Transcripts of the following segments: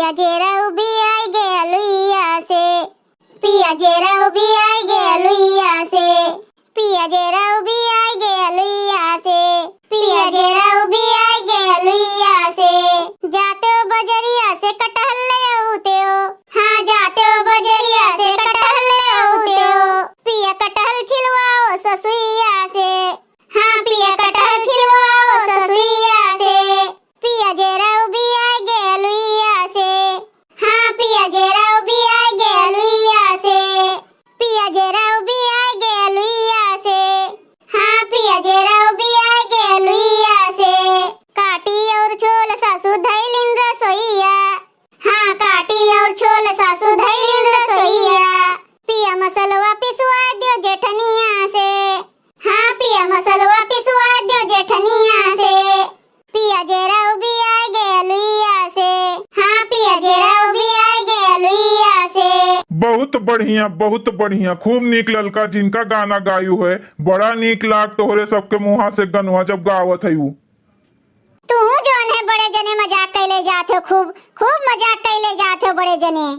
पिया जेरा भी आई गया लुइया से, पिया जेरा भी आई गया लुइया से, पिया जेरा भी आई गया लुइया से, पिया जेरा भी आई गया लुइया से। जाते हो बजरिया से कटहल ले आते हो, हाँ जाते हो बजरिया से कटहल ले आते हो। पिया कटहल छिलवाओ ससुइया से, हाँ पिया कटहल छिलवाओ ससुइया से। पिया जेरा भी आई गया लुइया से, हाँ पिया जेरा भी आई गया लुइया से, पिया जेरा भी आई गया लुइया से, हाँ पिया जेरा भी आई गया लुइया से। काटी और छोल सासू धैलिन रसोइया, हाँ काटी और छोल सासू धैलिन रसोइया। पिया मसलवा पिसवा दियो जेठनिया से, हाँ पिया मसलवा पिसवा दियो जेठनिया से। पिया जेरा भी आई गया लुइया से, हाँ पिया जेरा भी आई गया लुइया से। बहुत बढ़िया खूब नीक ललका जिनका गाना गायु है। बड़ा नीक लाग तोहरे सबके मुहा से गनवा जब गावत है। तू जोन है बड़े जने मजाक कैले जाते हो, खूब खूब मजाक कैले जाते हो बड़े जने।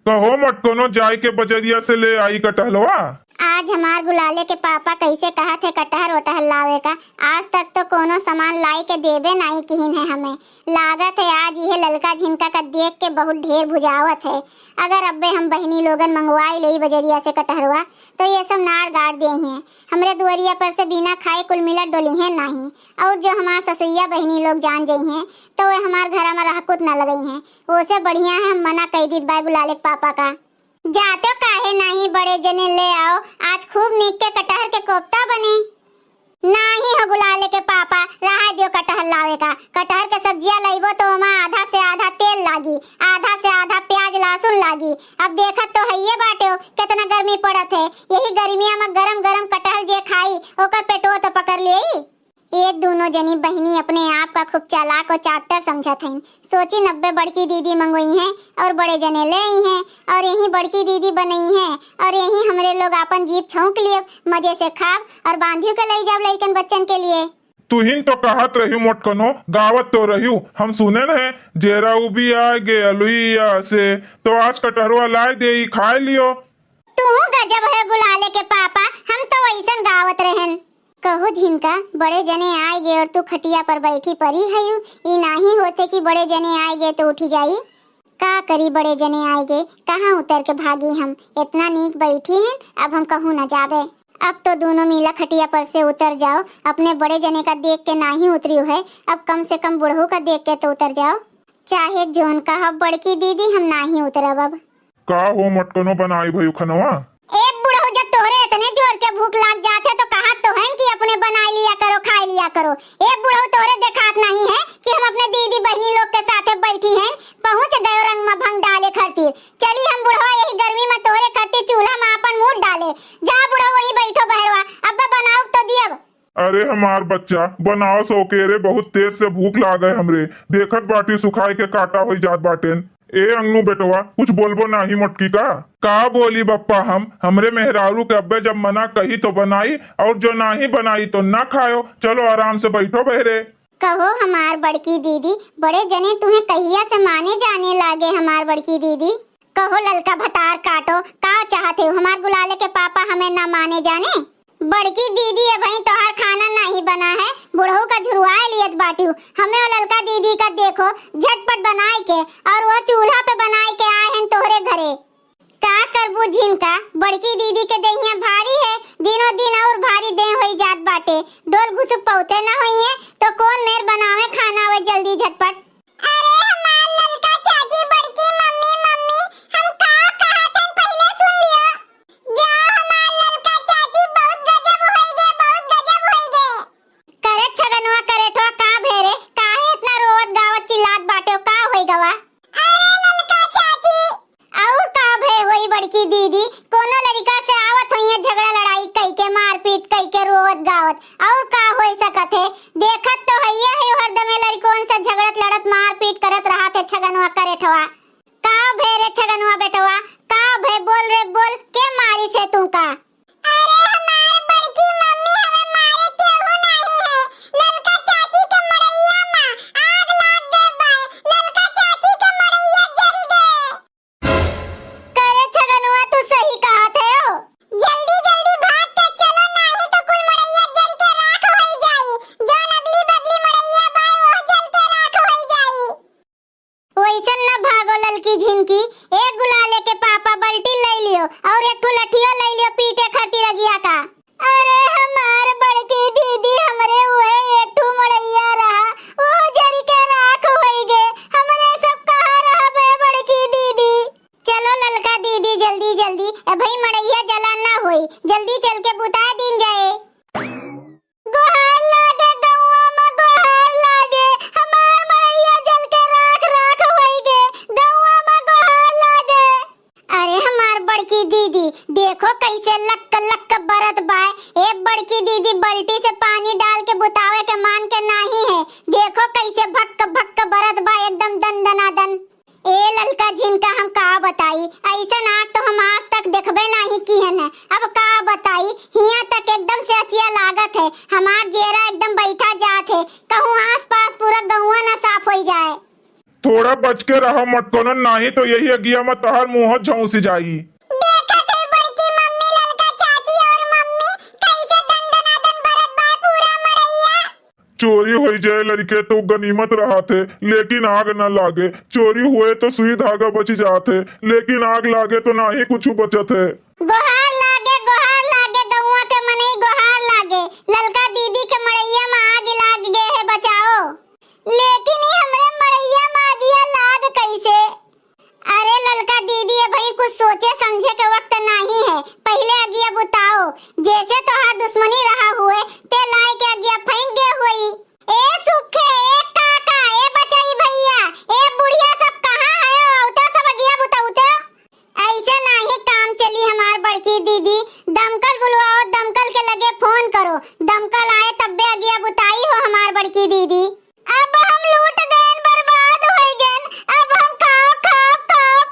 कहो मत कोनो जाय के बजरिया से ले आई कटहलवा। आज हमार गुलाले के पापा कैसे कहा थे कटहर वटहल लावे का, आज तक तो कोनो सामान लाई के देबे नहीं किहिन है हमें। लागत है आज यह ललका झिनका का देख के बहुत ढेर बुझावत है। अगर अब्बे हम बहनी लोगन मंगवाई ले बजरिया से कटहरवा तो ये सब नार गाड़ दे हैं, हमरे दुआरिया पर से बिना खाए कुल मिलत डोली है नहीं। और जो हमार ससुइया बहनी लोग जान जाई हैं तो वे हमार घर में रहकुत न लगई हैं। उससे बढ़िया है हम मना कह दी बाय गुलाले के पापा का। जाते काहे नहीं बड़े जने ले आओ, आज खूब नीक के कटहर के कोफ्ता बने। नहीं हो गुलाले के पापा, रहा दियो कटहर लावे का। कटहर के सब्जियां लाइबो तो ओमा आधा से आधा तेल लागी, आधा से आधा प्याज लहसुन लागी। अब देखत तो हइये बाटे हो कितना गर्मी पड़त है। यही गर्मिया में गरम गरम कटहल जे खाई ओकर पेटो तो पकड़ लेई। ये दोनों जनी बहनी अपने आप का खूब चालाक और चाप्टर समझत हैं। सोची 90 बड़की दीदी मंगोई हैं और बड़े जने ले आई हैं और यही बड़की दीदी बनई हैं और यही हमरे लोग अपन जीप छौंक लिए मजे से खाब और बांधियो के ले जाब लइकन बच्चन के लिए। तुहिन तो कहत रही मोटकनो, गावत तो रही हम सुने न है जेरा भी आ गया लुइया से, तो आज कटहरवा लाए दे खाए लियो। तू गजब है गुलाले के पापा, हम तो वैसन गावत रहन। कहो झिनका बड़े जने आए गए और तू खटिया पर बैठी परी है। ये नहीं होते कि बड़े जने आए गए तो उठी जाई। का करी बड़े जने आए गए, कहाँ उतर के भागी हम। इतना नीक बैठी हैं, अब हम कहूँ न जाबे। अब तो दोनों मिला खटिया पर से उतर जाओ। अपने बड़े जने का देख के नहीं उतरी है, अब कम से कम बुढ़ऊ का देख के तो उतर जाओ। चाहे जोन कहा बड़की दीदी हम नहीं उतरब। अब का हो मटकनो बनाई भई खनवा। एक बुढ़ऊ जब तोहरे इतने जोर के भूख लाग जाते तो कहा तो है कि अपने बना लिया करो खा लिया करो। एक बुढ़ऊ तोहरे देखात नहीं है कि हम अपने दीदी बहनी लोग के साथ बैठी हैं। पहुंच गए रंग में भंग डाले खातिर। चली हम बुढ़वा यही गर्मी में तोहरे खातिर चूल्हा में अपन मुंह डाले। जा बुढ़ऊ वहीं बैठो बहरवा, अब बनाओ तो दियब। अरे हमार बच्चा बनाओ सोकेरे, बहुत तेज से भूख लागे हमरे। देखत बाटी सुखाई के काटा हो जात बाटेन। ए अंगनू बेटवा कुछ बोलबो नहीं मोटकी का बोली बप्पा। हमरे मेहरारू के अब्बे जब मना कही तो बनाई और जो नहीं बनाई तो ना खाओ। चलो आराम से बैठो बहरे। कहो हमार बड़की दीदी, बड़े जने तुम्हें कहिया से माने जाने लागे। हमार बड़की दीदी कहो ललका भतार काटो, का चाहते हो हमार गुलाले के पापा हमें ना माने जाने। बड़की दीदी है भाई तोहार खाना नहीं बना है, बुढ़ऊ का झुरवाए लियत बाटी। हमें वो ललका दीदी का देखो झटपट बनाए के और वो चूल्हा पे बनाए के आए हैं तोहरे घरे। का करबू झिनका, बड़की दीदी के देहिया भारी है, दिनों दिन और भारी देह होई जात बाटे। डोल घुसुक पौते ना होई है तो कौन मेर बनावे खाना वे जल्दी झटपट। अरे हमार ललका चाची बड़की मम्मी मम्मी हम का कहत हैं पहले सुन लियो। जा हमार ललका चाची बहुत गजब होई गे, बहुत गजब होई गे। करे छगनवा करे ठो का भेरे, काहे इतना रोवत गावत चिल्लात बाटे का होई गवा। अरे ललका चाची और का भे होई बड़की दीदी, कोनो लड़का से आवत होई झगड़ा लड़ाई कई के मारपीट कई के रोवत गावत और का होई सकत है। देखत तो हइये है हरदमे लड़कोन से झगड़त लड़त मारपीट करत रहा थे छगनवा करे ठवा। का भे रे छगनवा बेटवा, का भे बोल रे बोल, के मारी से तू का। अरे हमार बड़की मम्मी हमें मारे केहू नहीं है, ललका चाची के मड़ैया में आग लाग गए बा। ललका चाची के मड़ैया जरी ऐसा न भागो ललकी झिनकी, एक गुलाले के पापा बल्टी ले लियो और एक ठो लठियो ले लियो पीटे खटी रगिया का। अरे हमार बड़की दीदी हमरे उहे एक ठो मड़ैया रहा, वो जरी के राख होई गे, हमरे सब कहां रहबे बड़की दीदी। चलो ललका दीदी जल्दी जल्दी, ए भाई मड़ैया जला ना होई, जल्दी चल के बुता दिन जाए। गोहार लागे गौवा में गोहार लागे, हमार मड़ैया जल के राख राख होई गे, गौवा में गोहार लागे। अरे हमार बड़की दीदी देखो कैसे लक लक बरत बाय, ए बड़की दीदी बल्टी से पानी डाल के बुतावे के मान के नहीं है, देखो कैसे भक्क भक्क बरत बाय एकदम दन दना दन। ए ललका झिनका हम का बताई, ऐसा नाक तो हम आज तक देखबे नहीं की है न, अब का बताई, हिया तक एकदम से अचिया लागत है, हमार जेरा एकदम बैठा जात है, कहूँ आस पास पूरा गौवा न साफ हो जाए। थोड़ा बच के रहो मटकोनन, नहीं तो यही अगिया में तहर मुंह झौंसी जाई। देखत है बड़की मम्मी ललका चाची और मम्मी कैसे दन दना दन बरत बा पूरा मड़ैया। चोरी हो जाए लड़के तो गनीमत रहा थे, लेकिन आग न लागे, चोरी हुए तो सुई धागा बच जाते, लेकिन आग लागे तो ना ही कुछ बचत है। गोहार लागे गौवा के मनई गोहार लागे, ललका दीदी के मड़ैया में आग लाग गे है बचाओ। लेकिन ये हमरे मड़ैया में आगिया लाग कैसे? अरे ललका दीदी ये भाई कुछ सोचे समझे के वक्त नहीं है, पहले अगिया बुताओ, जैसे तोहार दुश्मनी रहा हुए ते लाई के अगिया फेंक गे हुई। ए सुखे, ए काका, ए बचाई भैया, ए बुढ़िया सब कहां है? औता सब अगिया बुताउते, ऐसे नहीं काम चली हमार बड़की दीदी, दमकल बुलवाओ, दमकल के लगे फोन करो, दमकल आए तब्बे अगिया बुताई हो हमार बड़की दीदी। अब हम लूट गए, बर्बाद हो गए, अब हम खाओ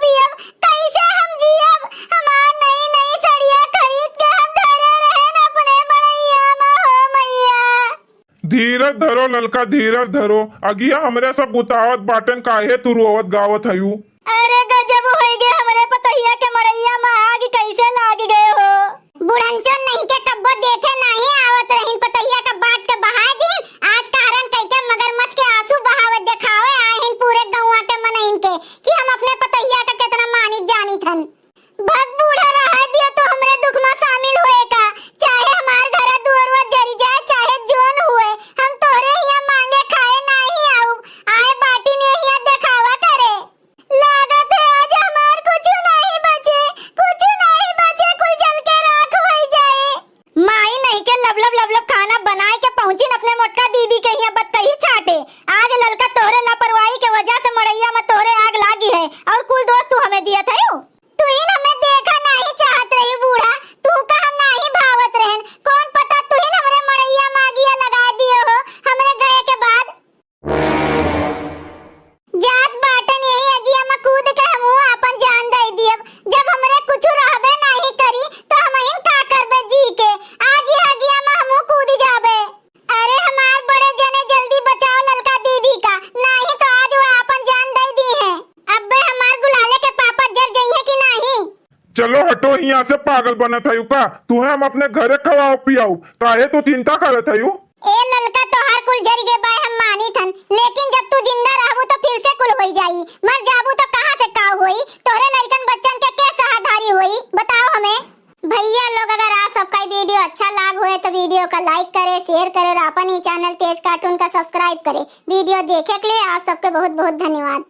पियब, कैसे हम जियब? हमार नई नई सड़िया खरीद के हम धरे रहें अपने मड़ैया में हो मैया। धीरज धरो ललका, धीरज धरो, अगिया हमरे सब बुतावत बाटन, काहे तू रोवत गावत हयू? अरे गजब हो गए, हमरे पतैया के मड़ैया में आग कैसे लाग गए हो? बुढ़ंचो नहीं के कब्बो देखे नहीं आवत रहीन, पतैया का बाट के बहा दिन, आज कारण कह के मगरमच्छ के आंसू बहावे दिखावे आहिन पूरे गौवा के मनइन के कि हम अपने पतैया का कितना मानी जानी थन। भग बूढ़ा रहा दियो तो हमरे दुख में शामिल होए का, चाहे हमार घर दुअरवा जरी जाए चाहे जोन हुए, हम तोरे हिया मांगे खाए नहीं आऊ, आए बाटी ने हिया दिखावा करे। लागत है आज हमार कुछ नहीं बचे, कुल जल के राख हो जाए। माई नहीं के लब खाना बनाए के पहुंची अपने मोटका दीदी के यहाँ बत्तही छाटे, आज ललका तोहरे लापरवाही के वजह से मड़ैया में तोहरे आग लागी है, और कुल दोस्त तू हमें दिया था यू। तू इन हमें देखा नहीं चाहत रही बूढ़ा, तू का हम नहीं भावत रहन, कौन पता तू इन हमरे मड़ैया में आगिया लगा दिए हो हमरे गए के बाद। जात बाटन यही अगिया में कूद के हम अपन जान दे दियब, जब हमरे कुछ रहबे नहीं करी तो हम इन का करबे जी के, आज ये अगिया में हम कूद जाबे। अरे हमार बड़े जने जल्दी बचाओ ललका दीदी का, नहीं तो आज वो अपन जान दे दी है। अब्बे हमार गुलाले के पापा जल जाइए कि नहीं? चलो हटो यहाँ से, पागल बनत हयू का? तुम्हें हम अपने घरे खवाओ पियाऊ, काहे तू चिंता करत हयू? ए ललका तोहार कुल जरी गे बाय हम मानी थन, लेकिन जब तू जिंदा रहबू तो फिर से कुल होई जाई, मर जाबू तो कहां से का होई? तोहरे लड़कन बच्चन के सहाधारी होई बताओ हमें। भैया लोग अगर आप सबका वीडियो अच्छा लाग हुए तो वीडियो का लाइक करे, शेयर करे और अपन ही चैनल तेज कार्टून का सब्सक्राइब करे। वीडियो देखे के लिए आप सबके बहुत बहुत धन्यवाद।